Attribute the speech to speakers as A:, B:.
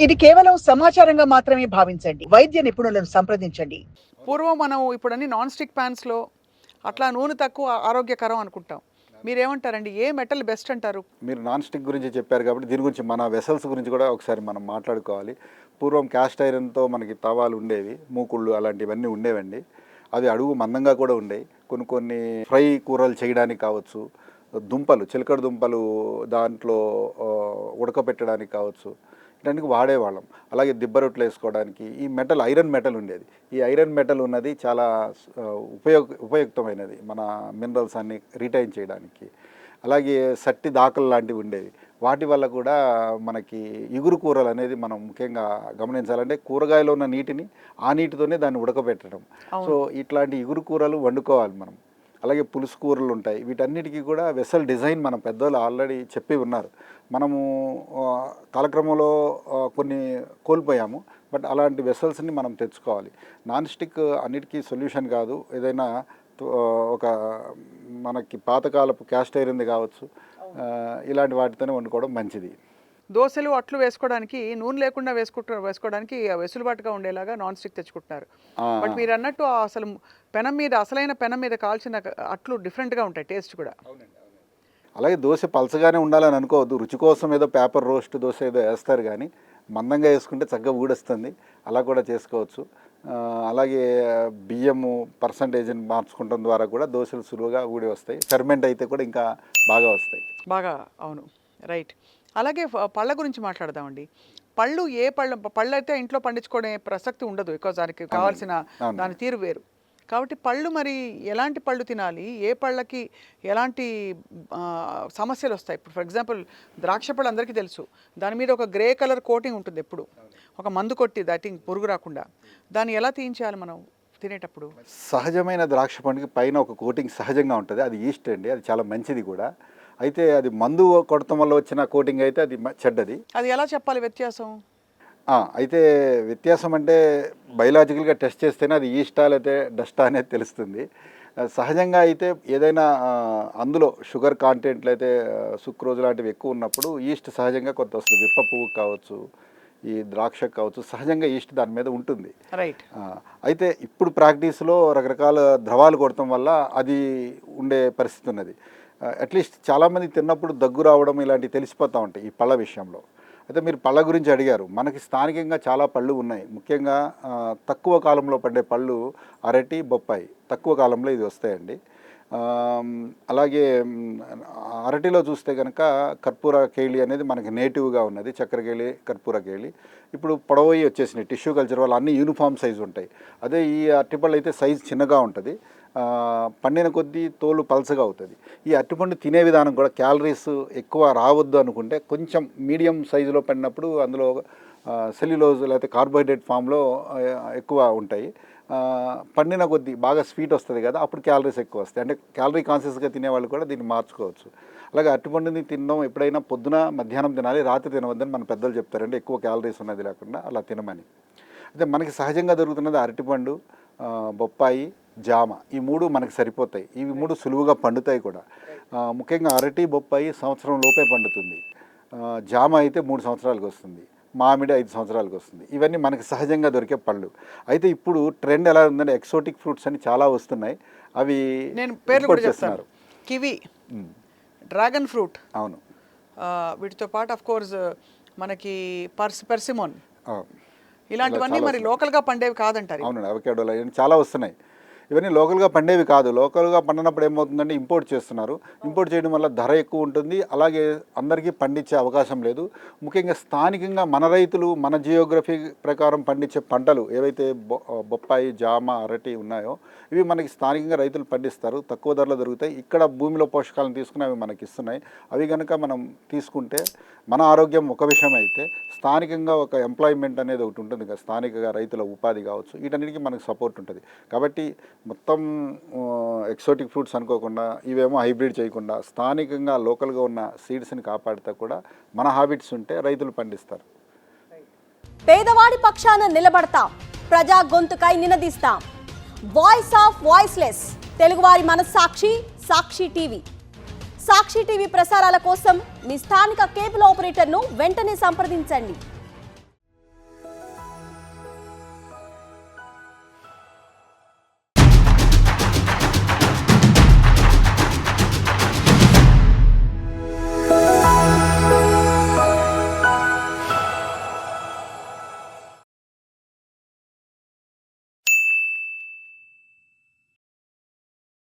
A: ఇది కేవలం సమాచారంగా మాత్రమే భావించండి. వైద్య నిపుణులను సంప్రదించండి.
B: పూర్వం మనం ఇప్పుడన్నీ నాన్ స్టిక్ ప్యాన్స్లో అట్లా నూనె తక్కువ ఆరోగ్యకరం అనుకుంటాం. మీరేమంటారండి? ఏ మెటల్ బెస్ట్ అంటారు?
C: మీరు నాన్ స్టిక్ గురించి చెప్పారు కాబట్టి దీని గురించి మన వెసల్స్ గురించి కూడా ఒకసారి మనం మాట్లాడుకోవాలి. పూర్వం క్యాస్ట్ ఐరన్తో మనకి తవాలు ఉండేవి, మూకుళ్ళు అలాంటివన్నీ ఉండేవండి. అవి అడుగు మందంగా కూడా ఉండేవి. కొన్ని ఫ్రై కూరలు చేయడానికి కావచ్చు, దుంపలు చిలకడ దుంపలు దాంట్లో ఉడకబెట్టడానికి కావచ్చు, ఇలాంటివి వాడేవాళ్ళం. అలాగే దిబ్బ రొట్టెలు వేసుకోవడానికి ఈ మెటల్ ఐరన్ మెటల్ ఉండేది. ఈ ఐరన్ మెటల్ ఉన్నది చాలా ఉపయుక్తమైనది మన మినరల్స్ అన్ని రిటైన్ చేయడానికి. అలాగే సట్టి దాకలు లాంటివి ఉండేవి. వాటి వల్ల కూడా మనకి ఇగురు కూరలు అనేది మనం ముఖ్యంగా గమనించాలంటే కూరగాయలో ఉన్న నీటిని ఆ నీటితోనే దాన్ని ఉడకబెట్టడం. సో ఇట్లాంటి ఇగురు కూరలు వండుకోవాలి మనం. అలాగే పులుసు కూరలు ఉంటాయి. వీటన్నిటికీ కూడా వెసల్ డిజైన్ మన పెద్దలు ఆల్రెడీ చెప్పి ఉన్నారు. మనము కాలక్రమంలో కొన్ని కోల్పోయాము, బట్ అలాంటి వెసల్స్ని మనం తెచ్చుకోవాలి. నాన్ స్టిక్ అన్నిటికీ సొల్యూషన్ కాదు. ఏదైనా ఒక మనకి పాతకాలపు క్యాస్ట్ ఐరన్ది కావచ్చు, ఇలాంటి వాటితోనే వండుకోవడం మంచిది.
B: దోశలు అట్లు వేసుకోవడానికి నూనె లేకుండా వేసుకోవడానికి వెసులుబాటుగా ఉండేలాగా నాన్ స్టిక్ తెచ్చుకుంటున్నారు. బట్ మీరు అన్నట్టు అసలు పెనం మీద, అసలైన పెనం మీద కాల్చిన అట్లు డిఫరెంట్గా ఉంటాయి, టేస్ట్ కూడా.
C: అలాగే దోశ పలచగానే ఉండాలని అనుకోవద్దు. రుచి కోసం ఏదో పేపర్ రోస్ట్ దోశ ఏదో వేస్తారు, కానీ మందంగా వేసుకుంటే చక్కగా ఊడొస్తుంది. అలా కూడా చేసుకోవచ్చు. అలాగే బియ్యము పర్సంటేజ్ని మార్చుకోవడం ద్వారా కూడా దోశలు సులువుగా ఊడి వస్తాయి. ఫెర్మెంట్ అయితే కూడా ఇంకా బాగా వస్తాయి.
B: బాగా, అవును, రైట్. అలాగే పళ్ళ గురించి మాట్లాడదామండి. పళ్ళు ఏ పళ్ళు అయితే ఇంట్లో పండించుకునే ప్రసక్తి ఉండదు, బికాజ్ దానికి కావాల్సిన దాని తీరు వేరు. కాబట్టి పళ్ళు మరి ఎలాంటి పళ్ళు తినాలి, ఏ పళ్ళకి ఎలాంటి సమస్యలు వస్తాయి? ఇప్పుడు ఫర్ ఎగ్జాంపుల్ ద్రాక్ష పళ్ళు అందరికీ తెలుసు, దాని మీద ఒక గ్రే కలర్ కోటింగ్ ఉంటుంది ఎప్పుడు, ఒక మందు కొట్టి దటింగ్ పురుగు రాకుండా. దాన్ని ఎలా తీయించాలి మనం తినేటప్పుడు?
C: సహజమైన ద్రాక్ష పండుకి పైన ఒక కోటింగ్ సహజంగా ఉంటుంది. అది ఈస్ట్ అండి, అది చాలా మంచిది కూడా. అయితే అది మందు కొడటం వల్ల వచ్చిన కోటింగ్ అయితే అది చెడ్డది.
B: అది ఎలా చెప్పాలి వ్యత్యాసం?
C: అయితే వ్యత్యాసం అంటే బయలాజికల్గా టెస్ట్ చేస్తేనే అది ఈస్టా లేకపోతే డస్టా అనేది తెలుస్తుంది. సహజంగా అయితే ఏదైనా అందులో షుగర్ కాంటెంట్లు అయితే సుక్రోజ్ లాంటివి ఎక్కువ ఉన్నప్పుడు ఈస్ట్ సహజంగా కొంత వస్తుంది. విప్ప పువ్వు కావచ్చు, ఈ ద్రాక్ష కావచ్చు, సహజంగా ఈస్ట్ దాని మీద ఉంటుంది.
B: రైట్.
C: అయితే ఇప్పుడు ప్రాక్టీస్లో రకరకాల ద్రవాలు కొడటం వల్ల అది ఉండే పరిస్థితి ఉన్నది. అట్లీస్ట్ చాలామంది తిన్నప్పుడు దగ్గు రావడం ఇలాంటివి తెలిసిపోతూ ఉంటాయి ఈ పళ్ళ విషయంలో. అయితే మీరు పళ్ళ గురించి అడిగారు. మనకి స్థానికంగా చాలా పళ్ళు ఉన్నాయి. ముఖ్యంగా తక్కువ కాలంలో పండే పళ్ళు అరటి, బొప్పాయి తక్కువ కాలంలో ఇది వస్తాయండి. అలాగే అరటిలో చూస్తే కనుక కర్పూర కేళి అనేది మనకి నేటివ్గా ఉన్నది. చక్కెరకేళి, కర్పూర కేళి ఇప్పుడు పొడవయి వచ్చేసినాయి. టిష్యూ కల్చర్ వల్ల అన్నీ యూనిఫామ్ సైజు ఉంటాయి. అదే ఈ అరటిపళ్ళు అయితే సైజు చిన్నగా ఉంటుంది. పండిన కొద్దీ తోలు పలసగా అవుతుంది. ఈ అరటిపండు తినే విధానం కూడా క్యాలరీస్ ఎక్కువ రావద్దు అనుకుంటే కొంచెం మీడియం సైజులో పండినప్పుడు అందులో సెల్యులోజ్ లేకపోతే కార్బోహైడ్రేట్ ఫామ్లో ఎక్కువ ఉంటాయి. పండిన కొద్దీ బాగా స్వీట్ వస్తుంది కదా, అప్పుడు క్యాలరీస్ ఎక్కువ వస్తాయి. అంటే క్యాలరీ కాన్షియస్గా తినేవాళ్ళు కూడా దీన్ని మార్చుకోవచ్చు. అలాగే అరటిపండుని తినడం ఎప్పుడైనా పొద్దున మధ్యాహ్నం తినాలి, రాత్రి తినవద్దని మన పెద్దలు చెప్తారండి, ఎక్కువ క్యాలరీస్ ఉన్నది లేకుండా అలా తినమని. అయితే మనకి సహజంగా దొరుకుతున్నది అరటిపండు, బొప్పాయి, జామ. ఈ మూడు మనకి సరిపోతాయి. ఇవి మూడు సులువుగా పండుతాయి కూడా. ముఖ్యంగా అరటి, బొప్పాయి సంవత్సరం లోపే పండుతుంది. జామ అయితే 3 సంవత్సరాలకు వస్తుంది. మామిడి 5 సంవత్సరాలకు వస్తుంది. ఇవన్నీ మనకి సహజంగా దొరికే పళ్ళు. అయితే ఇప్పుడు ట్రెండ్ ఎలా ఉందంటే ఎక్సోటిక్ ఫ్రూట్స్ అని చాలా వస్తున్నాయి. అవి
B: నేను పేర్లు కూడా చెప్తాను. కివి, డ్రాగన్ ఫ్రూట్, అవును, వీటితో పాటు ఆఫ్ కోర్స్ మనకి పర్సిమోన్, ఇలాంటివన్నీ మరి లోకల్గా పండేవి కాదంటారు.
C: అవునండి, అవకాడోలు చాలా వస్తున్నాయి. ఇవన్నీ లోకల్గా పండేవి కాదు. లోకల్గా పండినప్పుడు ఏమవుతుందంటే ఇంపోర్ట్ చేస్తున్నారు. ఇంపోర్ట్ చేయడం వల్ల ధర ఎక్కువ ఉంటుంది. అలాగే అందరికీ పండించే అవకాశం లేదు. ముఖ్యంగా స్థానికంగా మన రైతులు మన జియోగ్రఫీ ప్రకారం పండించే పంటలు ఏవైతే బొప్పాయి, జామ, అరటి ఉన్నాయో ఇవి మనకి స్థానికంగా రైతులు పండిస్తారు. తక్కువ ధరలో దొరుకుతాయి. ఇక్కడ భూమిలో పోషకాలను తీసుకుని అవి మనకి ఇస్తున్నాయి. అవి కనుక మనం తీసుకుంటే మన ఆరోగ్యం ఒక విషయం అయితే స్థానికంగా ఒక ఎంప్లాయ్మెంట్ అనేది ఒకటి ఉంటుంది కదా, స్థానికంగా రైతుల ఉపాధి కావచ్చు, వీటన్నిటికీ మనకు సపోర్ట్ ఉంటుంది. కాబట్టి మొత్తం ఎక్సోటిక్ ఫ్రూట్స్ అనుకోకుండా, ఇవేమో హైబ్రిడ్ చేయకుండా స్థానికంగా లోకల్గా ఉన్న సీడ్స్ని కాపాడితే కూడా మన హ్యాబిట్స్ ఉంటే రైతులు పండిస్తారు.
D: పేదవాడి పక్షాన నిలబడతాం, ప్రజా గొంతుకై నినదిస్తాం. వాయిస్ ఆఫ్ వాయిస్లెస్, తెలుగువారి మనస్సాక్షి, సాక్షి టీవీ. సాక్షి టీవీ ప్రసారాల కోసం మీ స్థానిక కేబుల్ ఆపరేటర్ను వెంటనే సంప్రదించండి.